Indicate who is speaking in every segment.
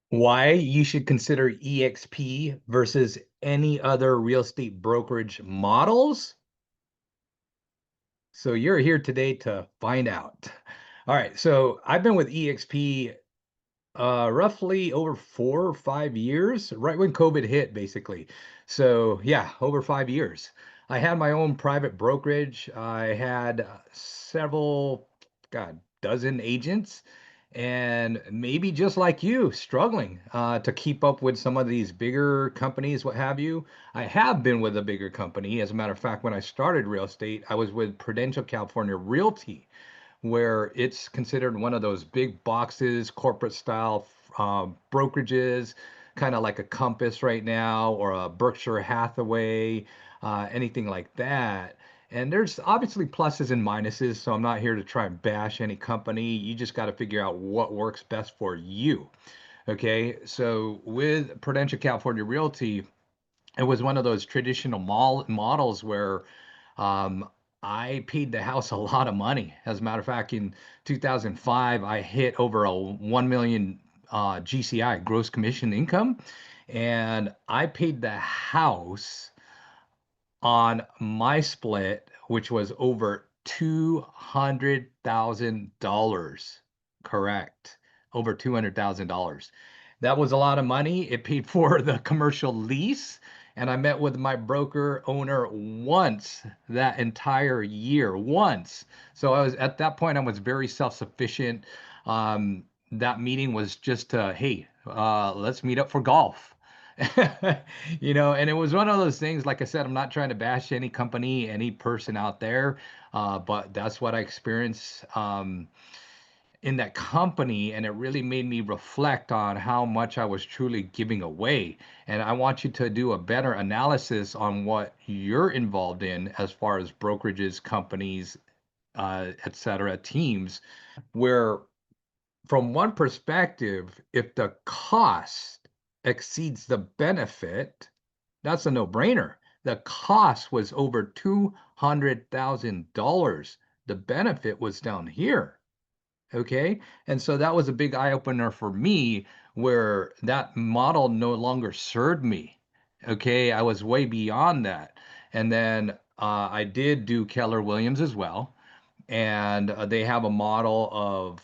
Speaker 1: Why you should consider EXP versus any other real estate brokerage models. So you're here today to find out. All right, so I've been with EXP roughly over 4 or 5 years, right when COVID hit, basically. So yeah, over 5 years. I had my own private brokerage. I had several, God, dozen agents, and maybe just like you, struggling to keep up with some of these bigger companies, what have you. I have been with a bigger company. As a matter of fact, when I started real estate, I was with Prudential California Realty, where it's considered one of those big boxes, corporate style brokerages, kind of like a Compass right now or a Berkshire Hathaway, anything like that. And there's obviously pluses and minuses, so I'm not here to try and bash any company. You just got to figure out what works best for you. Okay, so with Prudential California Realty, it was one of those traditional models where um, I paid the house a lot of money. As a matter of fact, in 2005, I hit over a 1 million GCI, gross commission income, and I paid the house on my split, which was over $200,000. Correct. Over $200,000. That was a lot of money. It paid for the commercial lease. And I met with my broker owner once that entire year, once. So I was at that point, I was very self-sufficient. That meeting was just, hey, let's meet up for golf. And it was one of those things, like I said, I'm not trying to bash any company, any person out there, but that's what I experienced in that company. And it really made me reflect on how much I was truly giving away. And I want you to do a better analysis on what you're involved in as far as brokerages, companies, et cetera, teams, where from one perspective, if the cost exceeds the benefit, that's a no-brainer. The cost was over $200,000. The benefit was down here. Okay. And so that was a big eye opener for me where that model no longer served me. Okay. I was way beyond that. And then I did do Keller Williams as well, and they have a model of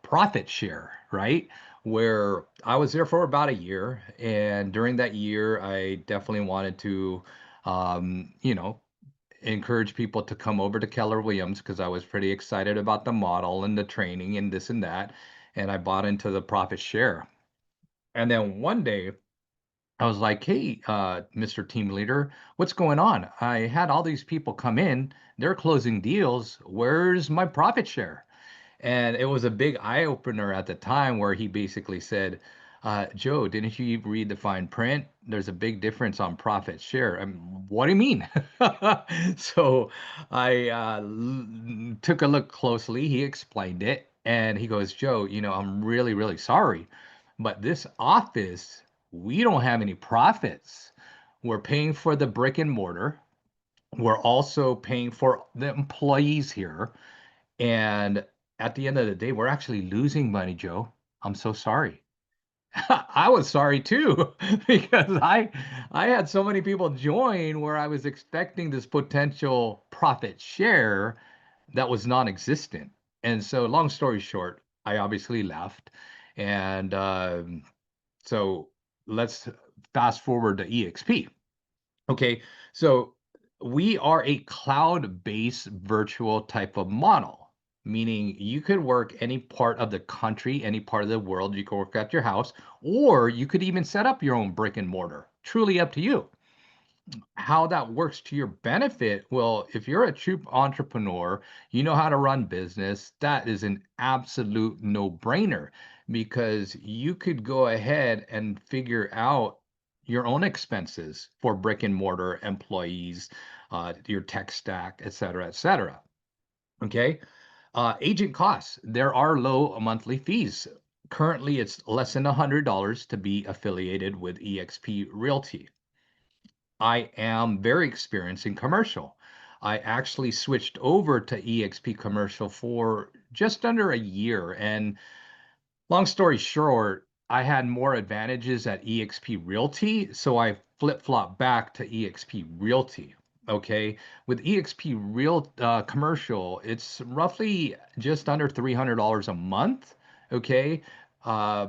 Speaker 1: profit share, right? Where I was there for about a year, and during that year, I definitely wanted to, um, you know, encourage people to come over to Keller Williams because I was pretty excited about the model and the training and this and that, and I bought into the profit share. And then one day, I was like, hey, Mr. Team Leader, what's going on? I had all these people come in, they're closing deals. Where's my profit share? And it was a big eye opener at the time where he basically said, Joe, didn't you read the fine print? There's a big difference on profit share. What do you mean? So I took a look closely. He explained it and he goes, Joe, I'm really, really sorry, but this office, we don't have any profits. We're paying for the brick and mortar. We're also paying for the employees here. And at the end of the day, we're actually losing money, Joe. I'm so sorry. I was sorry too, because I had so many people join where I was expecting this potential profit share that was non-existent. And so, long story short, I obviously left. And so let's fast forward to EXP. Okay, so we are a cloud-based virtual type of model, meaning you could work any part of the country, any part of the world. You could work at your house, or you could even set up your own brick and mortar. Truly up to you. How that works to your benefit, well, if you're a true entrepreneur, you know how to run business, that is an absolute no-brainer because you could go ahead and figure out your own expenses for brick and mortar employees, your tech stack, et cetera, et cetera. Okay. Agent costs, there are low monthly fees. Currently, it's less than $100 to be affiliated with EXP Realty. I am very experienced in commercial. I actually switched over to EXP commercial for just under a year. And long story short, I had more advantages at EXP Realty, so I flip-flopped back to EXP Realty. Okay, with EXP Commercial, it's roughly just under $300 a month. Okay, uh,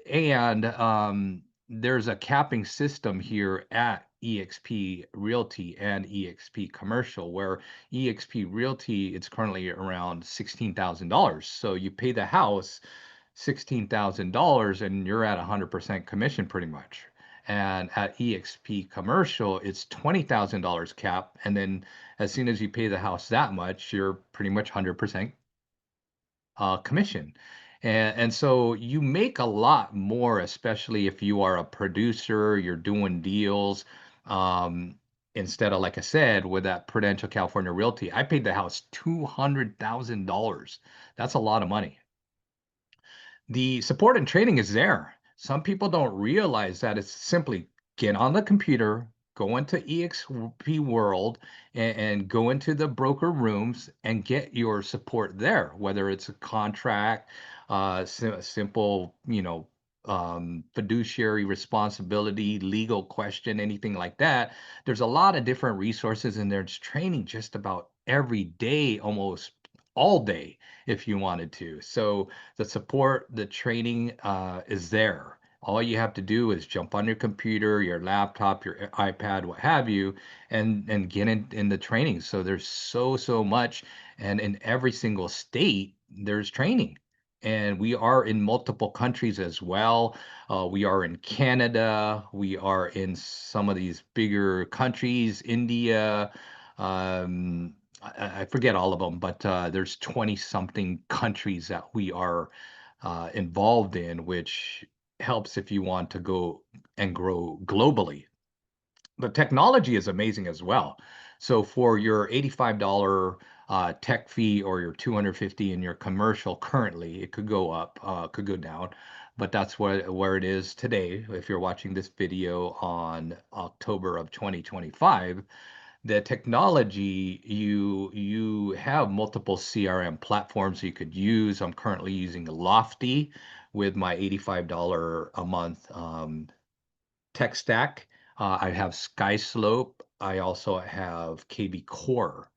Speaker 1: and there's a capping system here at EXP Realty and EXP Commercial, where EXP Realty, it's currently around $16,000. So you pay the house $16,000 and you're at 100% commission pretty much. And at EXP Commercial, it's $20,000 cap. And then as soon as you pay the house that much, you're pretty much 100% commission. And so you make a lot more, especially if you are a producer, you're doing deals. Um, Instead of, like I said, with that Prudential California Realty, I paid the house $200,000. That's a lot of money. The support and training is there. Some people don't realize that it's simply get on the computer, go into EXP World, and go into the broker rooms and get your support there, whether it's a contract, simple, fiduciary responsibility, legal question, anything like that. There's a lot of different resources, and there's training just about every day, almost all day, if you wanted to. So the support, the training is there. All you have to do is jump on your computer, your laptop, your iPad, what have you, and get in the training. So there's so much, and in every single state, there's training. And we are in multiple countries as well. We are in Canada. We are in some of these bigger countries, India. I forget all of them, but there's 20 something countries that we are involved in, which helps if you want to go and grow globally. The technology is amazing as well. So for your $85 tech fee or your 250 in your commercial currently, it could go up, could go down, but that's where it is today. If you're watching this video on October of 2025, the technology, you have multiple CRM platforms you could use. I'm currently using Lofty with my $85 a month tech stack. I have SkySlope. I also have KB Core.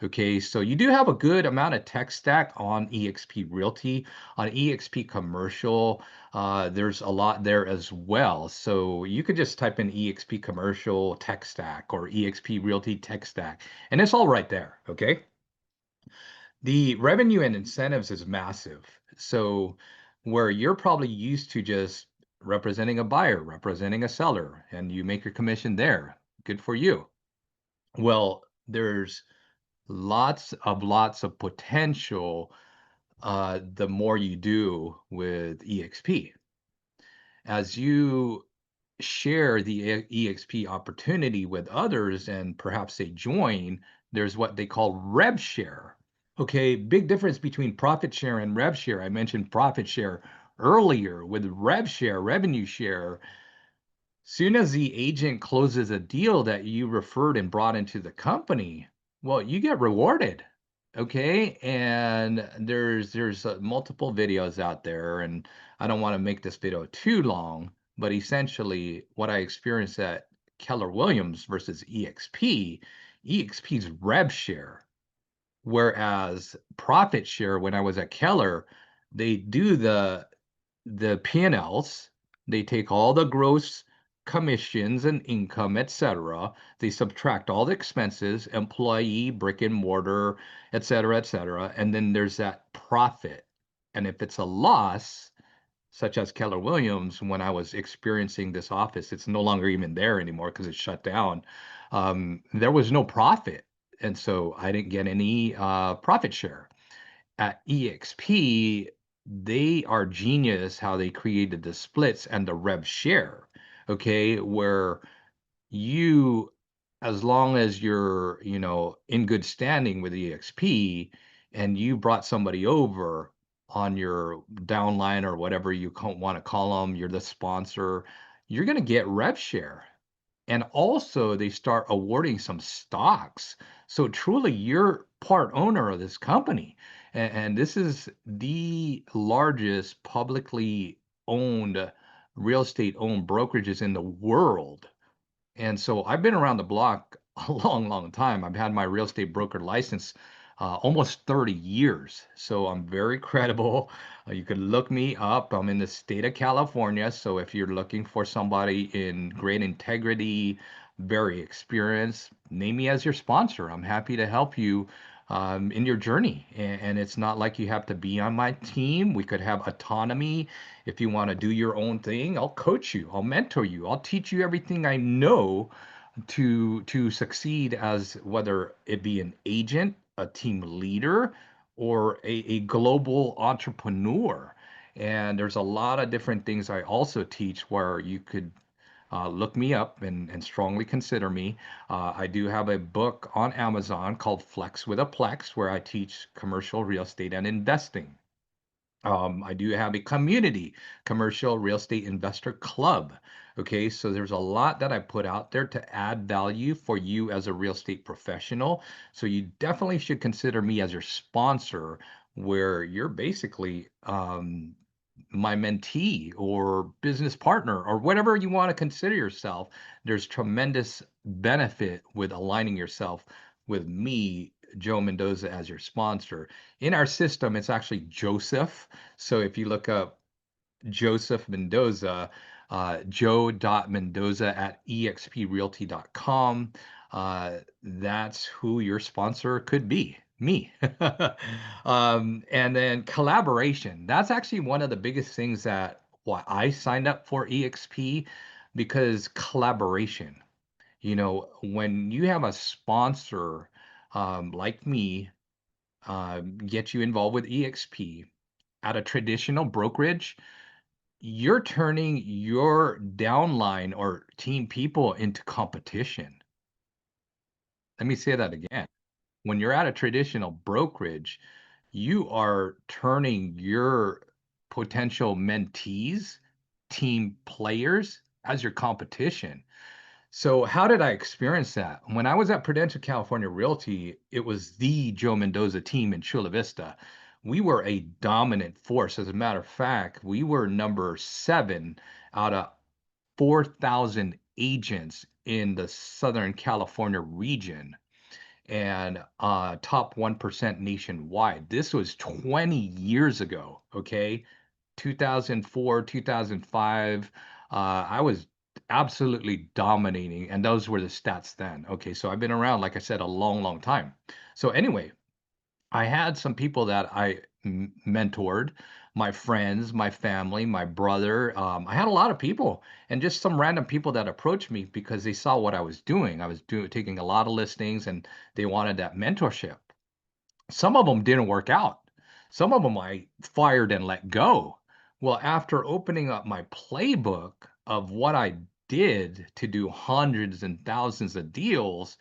Speaker 1: Okay, so you do have a good amount of tech stack on EXP Realty. On EXP Commercial, there's a lot there as well. So you could just type in EXP Commercial tech stack or EXP Realty tech stack, and it's all right there. Okay. The revenue and incentives is massive. So where you're probably used to just representing a buyer, representing a seller, and you make your commission there. Good for you. Well, there's lots of potential the more you do with EXP. As you share the EXP opportunity with others and perhaps they join, there's what they call rev share. Okay, big difference between profit share and rev share. I mentioned profit share earlier. With rev share, revenue share, soon as the agent closes a deal that you referred and brought into the company, well, you get rewarded. Okay, and there's multiple videos out there, and I don't want to make this video too long, but essentially what I experienced at Keller Williams versus EXP, EXP's rev share, whereas profit share when I was at Keller, they do the P&Ls. They take all the gross commissions and income, etc. They subtract all the expenses, employee, brick and mortar, etc., and then there's that profit. And if it's a loss, such as Keller Williams, when I was experiencing this office, it's no longer even there anymore because it's shut down. There was no profit. And so I didn't get any profit share at EXP. They are genius how they created the splits and the rev share. Okay, where you, as long as you're, in good standing with EXP and you brought somebody over on your downline or whatever you want to call them, you're the sponsor, you're going to get rev share. And also, they start awarding some stocks. So truly, you're part owner of this company. And this is the largest publicly owned real estate owned brokerages in the world. And so I've been around the block a long, long time. I've had my real estate broker license almost 30 years. So I'm very credible. You could look me up. I'm in the state of California. So if you're looking for somebody in great integrity, very experienced, name me as your sponsor. I'm happy to help you in your journey. And it's not like you have to be on my team. We could have autonomy. If you want to do your own thing, I'll coach you, I'll mentor you, I'll teach you everything I know to succeed as whether it be an agent, a team leader, or a global entrepreneur. And there's a lot of different things I also teach where you could look me up and strongly consider me. I do have a book on Amazon called Flex with a Plex, where I teach commercial real estate and investing. I do have a community commercial real estate investor club. Okay, so there's a lot that I put out there to add value for you as a real estate professional. So you definitely should consider me as your sponsor, where you're basically my mentee or business partner or whatever you want to consider yourself. There's tremendous benefit with aligning yourself with me, Joe Mendoza, as your sponsor. In our system, it's actually Joseph. So if you look up Joseph Mendoza, joe.mendoza at exprealty.com, that's who your sponsor could be, me. And then collaboration. That's actually one of the biggest things that why I signed up for EXP, because collaboration. When you have a sponsor like me get you involved with EXP at a traditional brokerage, you're turning your downline or team people into competition. Let me say that again. When you're at a traditional brokerage, you are turning your potential mentees, team players, as your competition. So how did I experience that? When I was at Prudential California Realty, it was the Joe Mendoza team in Chula Vista. We were a dominant force. As a matter of fact, we were number 7 out of 4,000 agents in the Southern California region and top 1% nationwide. This was 20 years ago, okay? 2004, 2005, I was absolutely dominating, and those were the stats then. Okay, so I've been around, like I said, a long, long time. So anyway, I had some people that I mentored, my friends, my family, my brother. I had a lot of people, and just some random people that approached me because they saw what I was doing. I was taking a lot of listings, and they wanted that mentorship. Some of them didn't work out. Some of them I fired and let go. Well, after opening up my playbook of what I did to do hundreds and thousands of deals,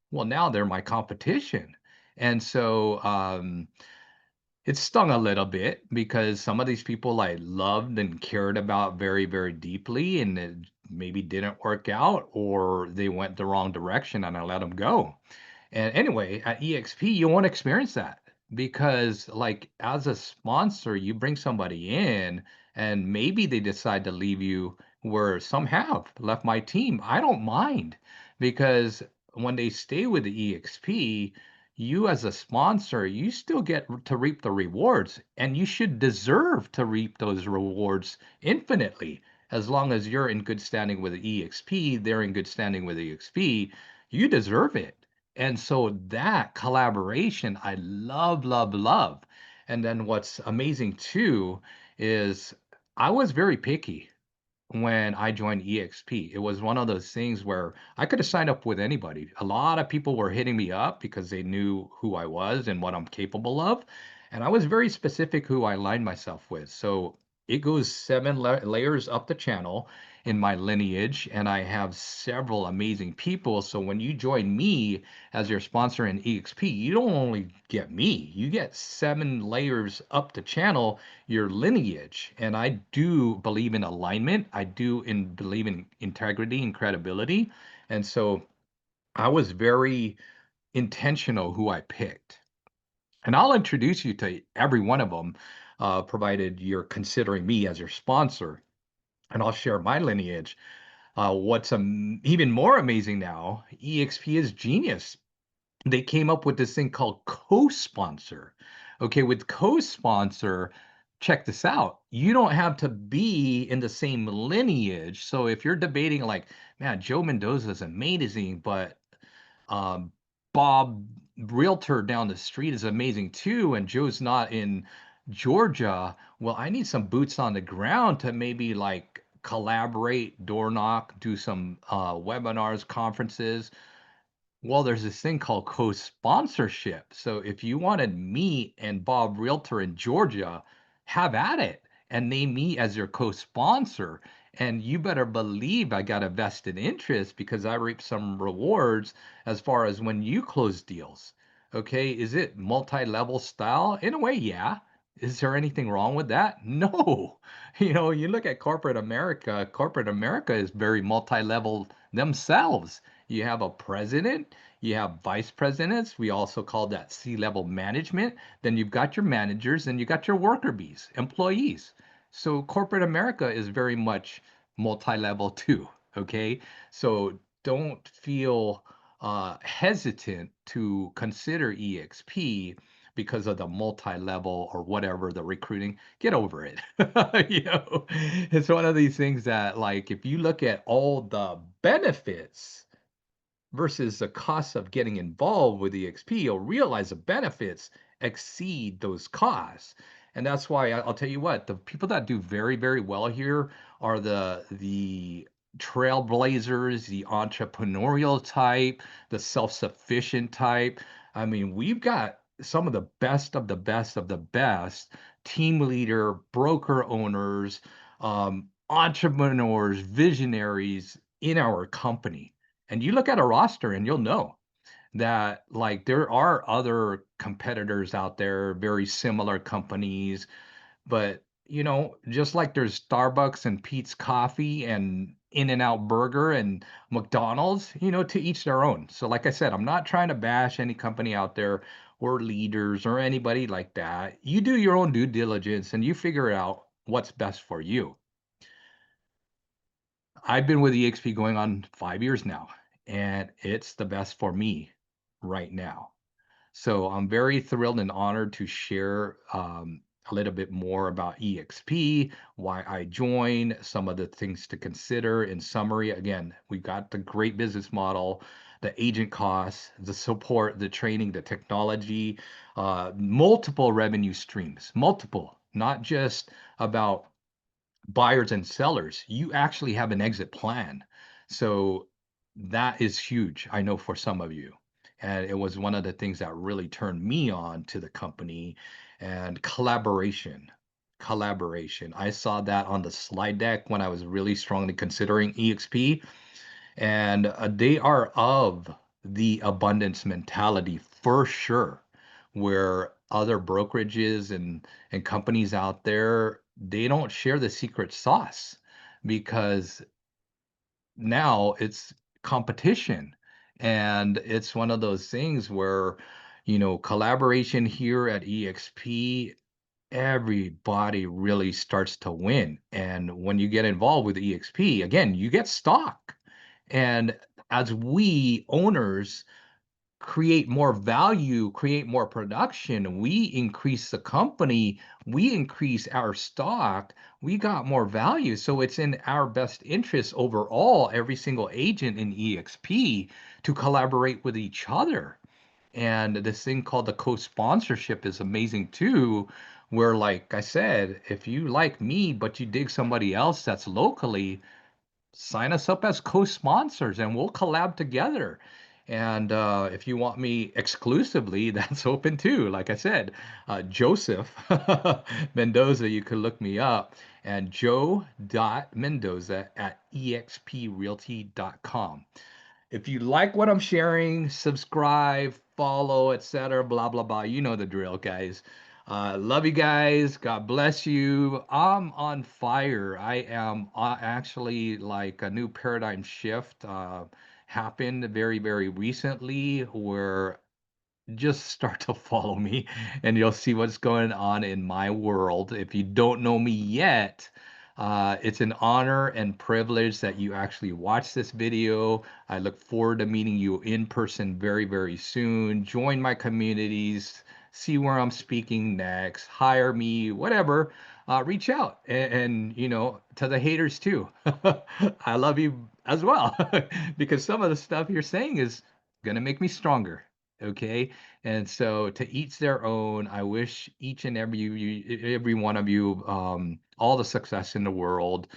Speaker 1: well, now they're my competition. And so it stung a little bit because some of these people I loved and cared about very, very deeply, and it maybe didn't work out or they went the wrong direction and I let them go. And anyway, at EXP, you won't experience that because, like, as a sponsor, you bring somebody in and maybe they decide to leave you, where some have left my team. I don't mind because when they stay with the EXP, you as a sponsor, you still get to reap the rewards, and you should deserve to reap those rewards infinitely. As long as you're in good standing with the EXP, they're in good standing with the EXP, you deserve it. And so that collaboration, I love, love, love. And then what's amazing too is I was very picky when I joined EXP. It was one of those things where I could have signed up with anybody. A lot of people were hitting me up because they knew who I was and what I'm capable of. And I was very specific who I aligned myself with. So it goes 7 layers up the channel in my lineage, and I have several amazing people. So when you join me as your sponsor in EXP, you don't only get me, you get 7 layers up the channel, your lineage. And I do believe in alignment. I do believe in integrity and credibility. And so I was very intentional who I picked. And I'll introduce you to every one of them, provided you're considering me as your sponsor. And I'll share my lineage. What's even more amazing now, EXP is genius. They came up with this thing called co-sponsor. Okay, with co-sponsor, check this out. You don't have to be in the same lineage. So if you're debating like, man, Joe Mendoza is amazing, but um, Bob Realtor down the street is amazing too, and Joe's not in Georgia. Well, I need some boots on the ground to maybe like collaborate, door knock, do some webinars, conferences. Well, there's this thing called co-sponsorship. So if you wanted me and Bob Realtor in Georgia, have at it and name me as your co-sponsor. And you better believe I got a vested interest because I reap some rewards as far as when you close deals. Okay, is it multi-level style? In a way, yeah. Is there anything wrong with that? No. You look at corporate America is very multi-level themselves. You have a president, you have vice presidents. We also call that C-level management. Then you've got your managers and you got your worker bees, employees. So corporate America is very much multi-level too. Okay. So don't feel hesitant to consider EXP because of the multi-level or whatever the recruiting. Get over it. It's one of these things that, like, if you look at all the benefits versus the cost of getting involved with EXP, you'll realize the benefits exceed those costs. And that's why I'll tell you what, the people that do very, very well here are the trailblazers, the entrepreneurial type, the self-sufficient type. I mean, we've got some of the best of the best of the best team leader, broker owners, entrepreneurs, visionaries in our company. And you look at a roster and you'll know that like there are other competitors out there, very similar companies, but just like there's Starbucks and Pete's Coffee and In-N-Out Burger and McDonald's, to each their own. So like I said, I'm not trying to bash any company out there or leaders or anybody like that. You do your own due diligence and you figure out what's best for you. I've been with EXP going on 5 years now, and it's the best for me right now. So I'm very thrilled and honored to share a little bit more about EXP, why I joined, some of the things to consider. In summary, again, we've got the great business model, the agent costs, the support, the training, the technology, multiple revenue streams, multiple, not just about buyers and sellers. You actually have an exit plan. So that is huge, I know, for some of you. And it was one of the things that really turned me on to the company. And collaboration. Collaboration. I saw that on the slide deck when I was really strongly considering EXP. And they are of the abundance mentality for sure, where other brokerages and companies out there, they don't share the secret sauce because now it's competition. And it's one of those things where, collaboration here at EXP, everybody really starts to win. And when you get involved with EXP, again, you get stock. And as we owners create more value, create more production, we increase the company, we increase our stock, we got more value. So it's in our best interest overall, every single agent in EXP to collaborate with each other. And this thing called the co-sponsorship is amazing too, where, like I said, if you like me, but you dig somebody else that's locally, sign us up as co-sponsors and we'll collab together. And if you want me exclusively, that's open too. Like I said, Joseph Mendoza, you could look me up, and joe.mendoza at exprealty.com. If you like what I'm sharing, subscribe, follow, etc. Blah blah blah. You know the drill, guys. Love you guys. God bless you. I'm on fire. I am actually, like, a new paradigm shift happened very, very recently where just start to follow me and you'll see what's going on in my world. If you don't know me yet, it's an honor and privilege that you actually watch this video. I look forward to meeting you in person very, very soon. Join my communities, see where I'm speaking next, hire me, whatever. Reach out and, you know, to the haters too. I love you as well because some of the stuff you're saying is gonna make me stronger. Okay. And so to each their own, I wish each and every one of you all the success in the world.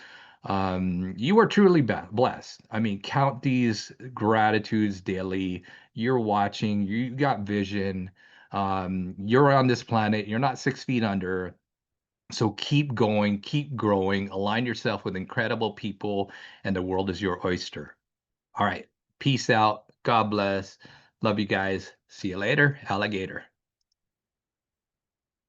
Speaker 1: You are truly blessed. I mean, count these gratitudes daily. You're watching, you got vision. You're on this planet, you're not 6 feet under. So keep going, keep growing, align yourself with incredible people, and the world is your oyster. All right. Peace out. God bless. Love you guys. See you later, alligator.